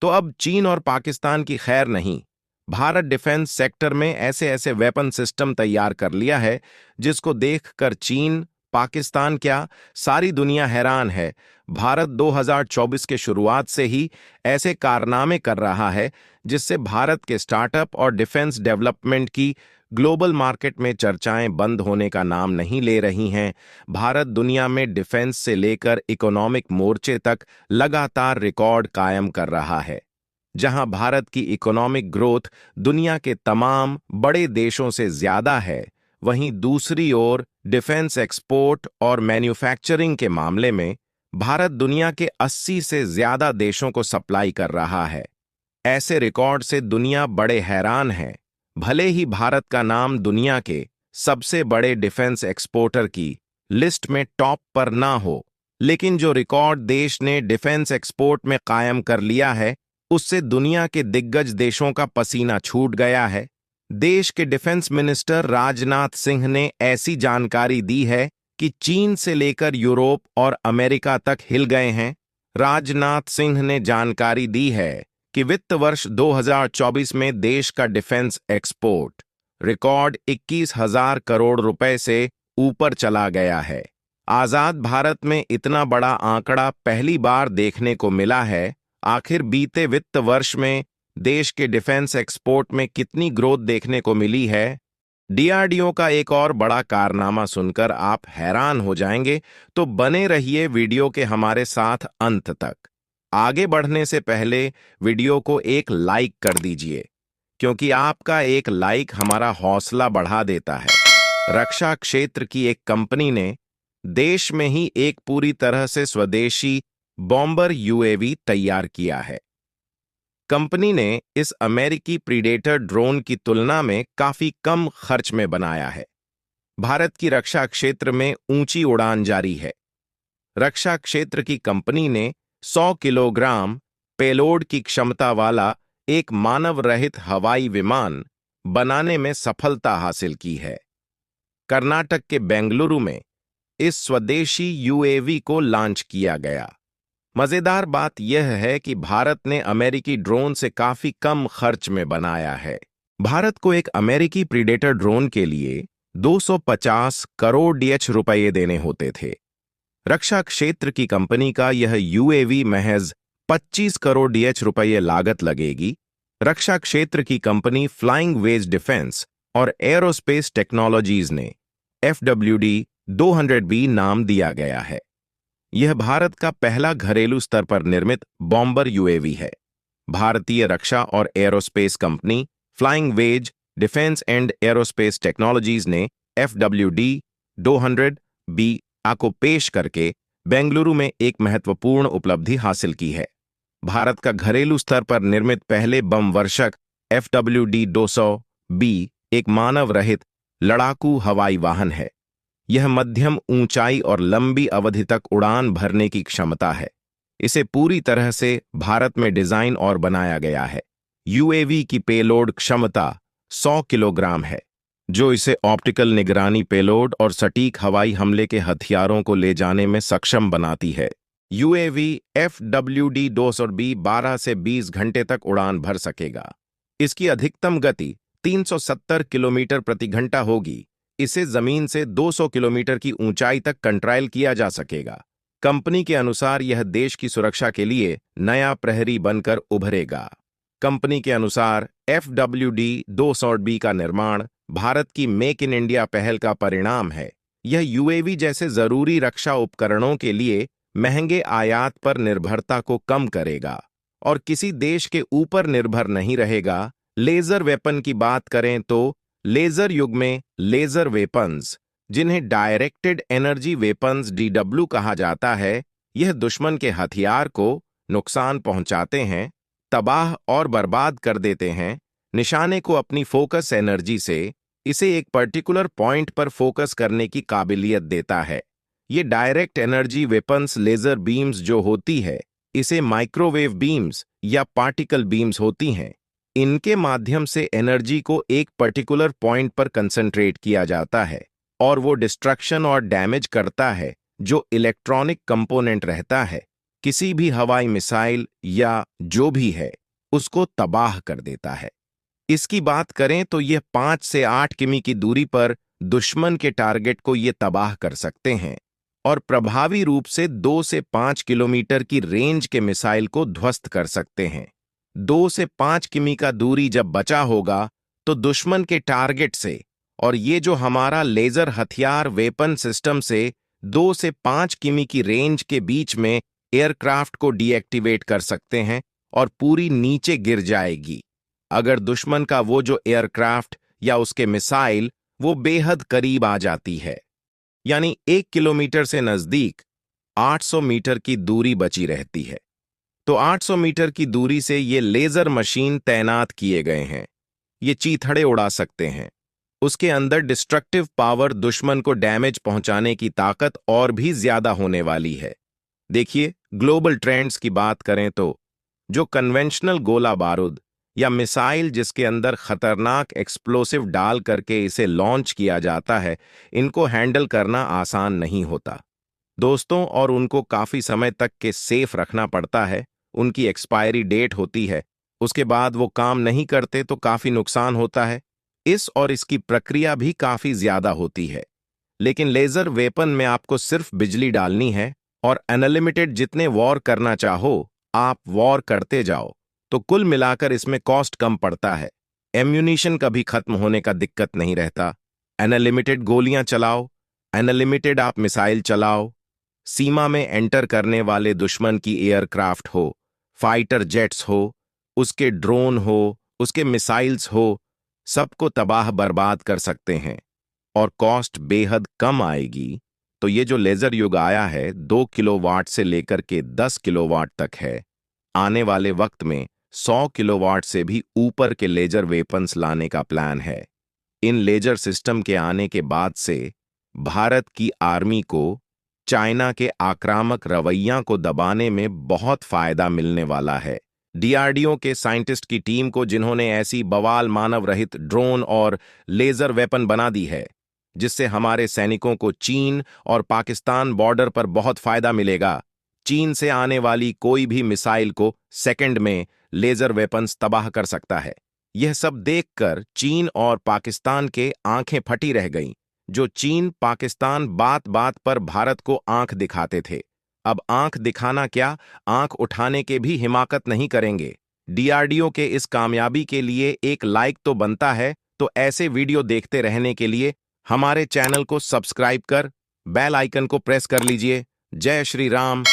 तो अब चीन और पाकिस्तान की खैर नहीं। भारत डिफेंस सेक्टर में ऐसे ऐसे वेपन सिस्टम तैयार कर लिया है जिसको देखकर चीन, पाकिस्तान क्या, सारी दुनिया हैरान है। भारत 2024 के शुरुआत से ही ऐसे कारनामे कर रहा है जिससे भारत के स्टार्टअप और डिफेंस डेवलपमेंट की ग्लोबल मार्केट में चर्चाएं बंद होने का नाम नहीं ले रही हैं। भारत दुनिया में डिफेंस से लेकर इकोनॉमिक मोर्चे तक लगातार रिकॉर्ड कायम कर रहा है। जहां भारत की इकोनॉमिक ग्रोथ दुनिया के तमाम बड़े देशों से ज्यादा है, वहीं दूसरी ओर डिफेंस एक्सपोर्ट और मैन्युफैक्चरिंग के मामले में भारत दुनिया के 80 से ज्यादा देशों को सप्लाई कर रहा है। ऐसे रिकॉर्ड से दुनिया बड़े हैरान है। भले ही भारत का नाम दुनिया के सबसे बड़े डिफेंस एक्सपोर्टर की लिस्ट में टॉप पर ना हो, लेकिन जो रिकॉर्ड देश ने डिफेंस एक्सपोर्ट में कायम कर लिया है, उससे दुनिया के दिग्गज देशों का पसीना छूट गया है। देश के डिफेंस मिनिस्टर राजनाथ सिंह ने ऐसी जानकारी दी है कि चीन से लेकर यूरोप और अमेरिका तक हिल गए हैं। राजनाथ सिंह ने जानकारी दी है कि वित्त वर्ष 2024 में देश का डिफेंस एक्सपोर्ट रिकॉर्ड 21,000 करोड़ रुपए से ऊपर चला गया है। आजाद भारत में इतना बड़ा आंकड़ा पहली बार देखने को मिला है। आखिर बीते वित्त वर्ष में देश के डिफेंस एक्सपोर्ट में कितनी ग्रोथ देखने को मिली है? डीआरडीओ का एक और बड़ा कारनामा सुनकर आप हैरान हो जाएंगे, तो बने रहिए वीडियो के हमारे साथ अंत तक। आगे बढ़ने से पहले वीडियो को एक लाइक कर दीजिए, क्योंकि आपका एक लाइक हमारा हौसला बढ़ा देता है। रक्षा क्षेत्र की एक कंपनी ने देश में ही एक पूरी तरह से स्वदेशी बॉम्बर यूएवी तैयार किया है। कंपनी ने इस अमेरिकी प्रीडेटर ड्रोन की तुलना में काफी कम खर्च में बनाया है। भारत की रक्षा क्षेत्र में ऊंची उड़ान जारी है। रक्षा क्षेत्र की कंपनी ने 100 किलोग्राम पेलोड की क्षमता वाला एक मानव रहित हवाई विमान बनाने में सफलता हासिल की है। कर्नाटक के बेंगलुरु में इस स्वदेशी यूएवी को लॉन्च किया गया। मजेदार बात यह है कि भारत ने अमेरिकी ड्रोन से काफी कम खर्च में बनाया है। भारत को एक अमेरिकी प्रीडेटर ड्रोन के लिए 250 करोड़ डीएच रुपये देने होते थे। रक्षा क्षेत्र की कंपनी का यह यूएवी महज 25 करोड़ डीएच रुपये लागत लगेगी। रक्षा क्षेत्र की कंपनी फ्लाइंग वेज डिफेंस और एरोस्पेस टेक्नोलॉजीज ने FWD-200B नाम दिया गया है। यह भारत का पहला घरेलू स्तर पर निर्मित बॉम्बर यूएवी है। भारतीय रक्षा और aerospace company Flying Wedge Defence and Aerospace Technologies ने FWD-200B को पेश करके बेंगलुरु में एक महत्वपूर्ण उपलब्धि हासिल की है। भारत का घरेलू स्तर पर निर्मित पहले बम वर्षक FWD-200B एक मानव रहित लड़ाकू हवाई वाहन है। यह मध्यम ऊंचाई और लंबी अवधि तक उड़ान भरने की क्षमता है। इसे पूरी तरह से भारत में डिजाइन और बनाया गया है। यूएवी की पेलोड क्षमता 100 किलोग्राम है, जो इसे ऑप्टिकल निगरानी पेलोड और सटीक हवाई हमले के हथियारों को ले जाने में सक्षम बनाती है। यूएवी FWD-200B 12 से 20 घंटे तक उड़ान भर सकेगा। इसकी अधिकतम गति 370 किलोमीटर प्रति घंटा होगी। इसे जमीन से 200 किलोमीटर की ऊंचाई तक कंट्रोल किया जा सकेगा। कंपनी के अनुसार यह देश की सुरक्षा के लिए नया प्रहरी बनकर उभरेगा। कंपनी के अनुसार FWD-200B का निर्माण भारत की मेक इन इंडिया पहल का परिणाम है। यह यूएवी जैसे जरूरी रक्षा उपकरणों के लिए महंगे आयात पर निर्भरता को कम करेगा और किसी देश के ऊपर निर्भर नहीं रहेगा। लेजर वेपन की बात करें तो लेजर युग में लेजर वेपन्स, जिन्हें डायरेक्टेड एनर्जी वेपन्स DW कहा जाता है, यह दुश्मन के हथियार को नुकसान पहुंचाते हैं, तबाह और बर्बाद कर देते हैं। निशाने को अपनी फोकस एनर्जी से इसे एक पर्टिकुलर पॉइंट पर फोकस करने की काबिलियत देता है। ये direct energy weapons laser beams जो होती है, इसे माइक्रोवेव बीम्स या पार्टिकल बीम्स होती हैं। इनके माध्यम से एनर्जी को एक पर्टिकुलर पॉइंट पर कंसंट्रेट किया जाता है और वो डिस्ट्रक्शन और डैमेज करता है जो इलेक्ट्रॉनिक कंपोनेंट रहता है। किसी भी हवाई मिसाइल या जो भी है उसको तबाह कर देता है। इसकी बात करें तो यह 5 से 8 किमी की दूरी पर दुश्मन के टारगेट को ये तबाह कर सकते हैं और प्रभावी रूप से 2 से 5 किलोमीटर की रेंज के मिसाइल को ध्वस्त कर सकते हैं। 2 से 5 किमी का दूरी जब बचा होगा तो दुश्मन के टारगेट से और ये जो हमारा लेजर हथियार वेपन सिस्टम से 2 से 5 किमी की रेंज के बीच में एयरक्राफ्ट को डीएक्टिवेट कर सकते हैं और पूरी नीचे गिर जाएगी अगर दुश्मन का वो जो एयरक्राफ्ट या उसके मिसाइल वो बेहद करीब आ जाती है। यानी 1 किलोमीटर से नजदीक 800 मीटर की दूरी बची रहती है। तो 800 मीटर की दूरी से ये लेजर मशीन तैनात किए गए हैं। ये चीथड़े उड़ा सकते हैं। उसके अंदर डिस्ट्रक्टिव पावर, दुश्मन को डैमेज पहुंचाने की ताकत और भी ज्यादा होने वाली है। देखिए, ग्लोबल ट्रेंड्स की बात करें तो जो कन्वेंशनल गोला बारूद या मिसाइल जिसके अंदर खतरनाक एक्सप्लोसिव डाल करके इसे लॉन्च किया जाता है, इनको हैंडल करना आसान नहीं होता दोस्तों, और उनको काफी समय तक के सेफ रखना पड़ता है। उनकी एक्सपायरी डेट होती है, उसके बाद वो काम नहीं करते तो काफी नुकसान होता है। इसकी प्रक्रिया भी काफी ज्यादा होती है। लेकिन लेजर वेपन में आपको सिर्फ बिजली डालनी है और अनलिमिटेड जितने वॉर करना चाहो आप वॉर करते जाओ, तो कुल मिलाकर इसमें कॉस्ट कम पड़ता है। एम्यूनिशन कभी खत्म होने का दिक्कत नहीं रहता। अनलिमिटेड गोलियां चलाओ, अनलिमिटेड आप मिसाइल चलाओ। सीमा में एंटर करने वाले दुश्मन की एयरक्राफ्ट हो, फाइटर जेट्स हो, उसके ड्रोन हो, उसके मिसाइल्स हो, सबको तबाह बर्बाद कर सकते हैं और कॉस्ट बेहद कम आएगी। तो ये जो लेजर युग आया है 2 किलोवाट से लेकर के 10 किलोवाट तक है। आने वाले वक्त में 100 किलोवाट से भी ऊपर के लेजर वेपन्स लाने का प्लान है। इन लेजर सिस्टम के आने के बाद से भारत की आर्मी को चाइना के आक्रामक रवैया को दबाने में बहुत फायदा मिलने वाला है। डीआरडीओ के साइंटिस्ट की टीम को, जिन्होंने ऐसी बवाल मानव रहित ड्रोन और लेजर वेपन बना दी है, जिससे हमारे सैनिकों को चीन और पाकिस्तान बॉर्डर पर बहुत फायदा मिलेगा। चीन से आने वाली कोई भी मिसाइल को सेकंड में लेजर वेपन्स तबाह कर सकता है। यह सब देखकर चीन और पाकिस्तान के आंखें फटी रह गईं। जो चीन पाकिस्तान बात बात पर भारत को आंख दिखाते थे, अब आंख दिखाना क्या, आंख उठाने के भी हिमाकत नहीं करेंगे। डीआरडीओ के इस कामयाबी के लिए एक लाइक तो बनता है, तो ऐसे वीडियो देखते रहने के लिए हमारे चैनल को सब्सक्राइब कर बेल आइकन को प्रेस कर लीजिए। जय श्री राम।